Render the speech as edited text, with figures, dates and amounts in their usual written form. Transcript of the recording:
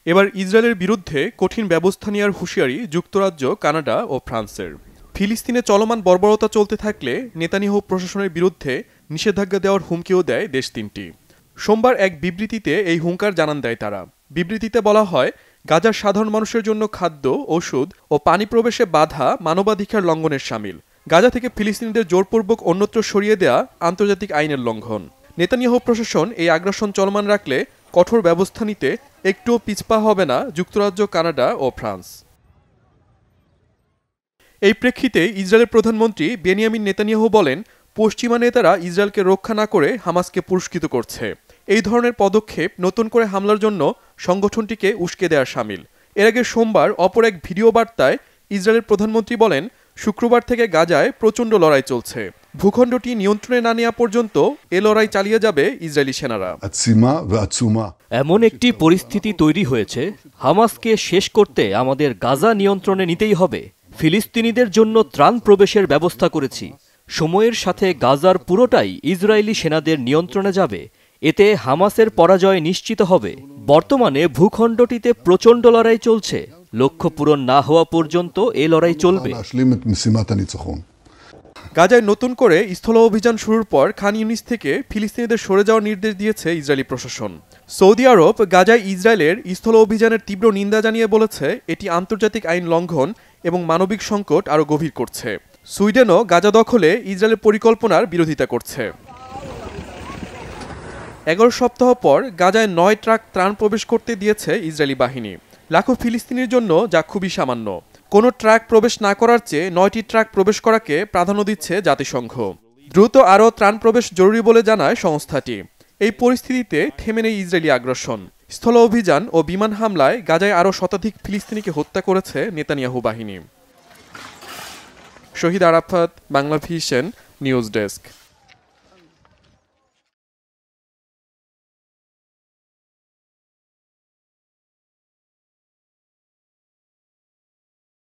এবার ইসরায়েলের বিরুদ্ধে কঠিন ব্যবস্থা নেওয়ার হুঁশিয়ারি যুক্তরাজ্য, কানাডা ও ফ্রান্সের। ফিলিস্তিনে চলমান বর্বরতা চলতে থাকলে নেতানিয়াহু প্রশাসনের বিরুদ্ধে নিষেধাজ্ঞা দেওয়ার হুমকিও দেয় দেশ তিনটি। সোমবার এক বিবৃতিতে এই হুঙ্কার জানান দেয় তারা। বিবৃতিতে বলা হয়, গাজার সাধারণ মানুষের জন্য খাদ্য, ওষুধ ও পানি প্রবেশে বাধা মানবাধিকার লঙ্ঘনের শামিল। গাজা থেকে ফিলিস্তিনিদের জোরপূর্বক অন্যত্র সরিয়ে দেয়া আন্তর্জাতিক আইনের লঙ্ঘন। নেতানিয়াহু প্রশাসন এই আগ্রাসন চলমান রাখলে কঠোর ব্যবস্থা নিতে একটুও পিছপা হবে না যুক্তরাজ্য, কানাডা ও ফ্রান্স। এই প্রেক্ষিতে ইসরায়েলের প্রধানমন্ত্রী বেনিয়ামিন নেতানিয়াহু বলেন, পশ্চিমা নেতারা ইসরায়েলকে রক্ষা না করে হামাসকে পুরস্কৃত করছে। এই ধরনের পদক্ষেপ নতুন করে হামলার জন্য সংগঠনটিকে উস্কে দেওয়ার শামিল। এর আগে সোমবার অপর এক ভিডিও বার্তায় ইসরায়েলের প্রধানমন্ত্রী বলেন, শুক্রবার থেকে গাজায় প্রচণ্ড লড়াই চলছে। ভূখণ্ডটি নিয়ন্ত্রণে না নেওয়া পর্যন্ত এ লড়াই চালিয়ে যাবে ইসরায়েলি সেনারা। এমন একটি পরিস্থিতি তৈরি হয়েছে, হামাসকে শেষ করতে আমাদের গাজা নিয়ন্ত্রণে নিতেই হবে। ফিলিস্তিনিদের জন্য ত্রাণ প্রবেশের ব্যবস্থা করেছি। সময়ের সাথে গাজার পুরোটাই ইসরায়েলি সেনাদের নিয়ন্ত্রণে যাবে। এতে হামাসের পরাজয় নিশ্চিত হবে। বর্তমানে ভূখণ্ডটিতে প্রচণ্ড লড়াই চলছে। লক্ষ্য পূরণ না হওয়া পর্যন্ত এ লড়াই চলবে। গাজায় নতুন করে স্থল অভিযান শুরুর পর খান ইউনিস থেকে ফিলিস্তিনিদের সরে যাওয়ার নির্দেশ দিয়েছে ইসরায়েলি প্রশাসন। সৌদি আরব গাজায় ইসরায়েলের স্থল অভিযানের তীব্র নিন্দা জানিয়ে বলেছে, এটি আন্তর্জাতিক আইন লঙ্ঘন এবং মানবিক সংকট আরও গভীর করছে। সুইডেনও গাজা দখলে ইসরায়েলের পরিকল্পনার বিরোধিতা করছে। 11 সপ্তাহ পর গাজায় 9 ট্রাক ত্রাণ প্রবেশ করতে দিয়েছে ইসরায়েলি বাহিনী। লাখো ফিলিস্তিনির জন্য যা খুবই সামান্য। কোনো ট্রাক প্রবেশ না করার চেয়ে 9টি ট্রাক প্রবেশ করাকে প্রাধান্য দিচ্ছে জাতিসংঘ। দ্রুত আরও ত্রাণ প্রবেশ জরুরি বলে জানায় সংস্থাটি। এই পরিস্থিতিতে থেমে নেই ইসরায়েলি আগ্রাসন। স্থল অভিযান ও বিমান হামলায় গাজায় আরও শতাধিক ফিলিস্তিনিকে হত্যা করেছে নেতানিয়াহু বাহিনী। Shahid Arafat, Bangla vision, news desk.